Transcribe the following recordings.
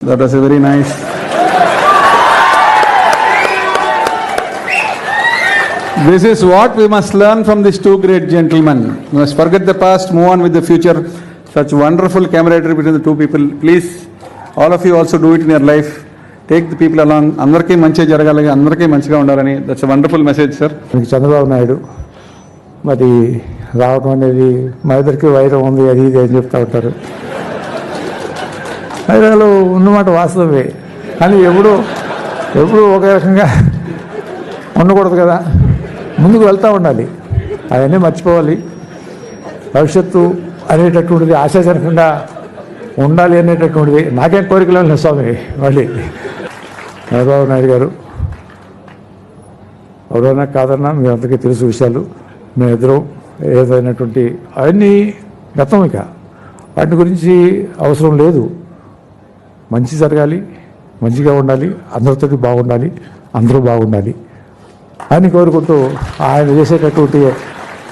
That was a very nice. This is what we must learn from these two great gentlemen. We must forget the past, move on with the future. Such wonderful camaraderie between the two people. Please, all of you also do it in your life. Take the people along. Andarki manchi jaragalagi, andarki manchiga undarani. That's a wonderful message, sir. Chandrababu Naidu మరి రావడం అనేది మా ఇద్దరికి వైరం ఉంది అది ఇది అని చెప్తూ ఉంటారు. వైరాలు ఉన్నమాట వాస్తవమే, కానీ ఎప్పుడు ఒక రకంగా ఉండకూడదు కదా, ముందుకు వెళ్తూ ఉండాలి, అవన్నీ మర్చిపోవాలి. భవిష్యత్తు అనేటటువంటిది ఆశాజనకంగా ఉండాలి అనేటటువంటిది నాకేం కోరికలు లేదు స్వామి. మళ్ళీ చంద్రబాబు నాయుడు గారు ఎవరైనా కాదన్నా మీ అందరికీ తెలుసు విషయాలు. మేమిద్దరం ఏదైనటువంటి అవన్నీ గతం, ఇక వాటి గురించి అవసరం లేదు. మంచి జరగాలి, మంచిగా ఉండాలి, అందరితో బాగుండాలి, అందరూ బాగుండాలి అని కోరుకుంటూ ఆయన చేసేటటువంటి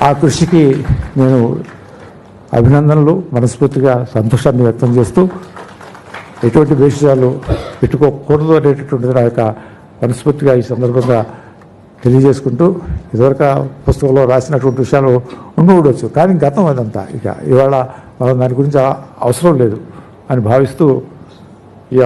ఆ కృషికి నేను అభినందనలు, మనస్ఫూర్తిగా సంతోషాన్ని వ్యక్తం చేస్తూ ఎటువంటి విషయాలు పెట్టుకోకూడదు అనేటటువంటిది నా యొక్క మనస్ఫూర్తిగా ఈ సందర్భంగా తెలియజేసుకుంటూ, ఇదివరకు పుస్తకంలో రాసినటువంటి విషయాలు ఉండవచ్చు, కానీ గతం అదంతా, ఇక ఇవాళ మనం దాని గురించి అవసరం లేదు అని భావిస్తూ ఈ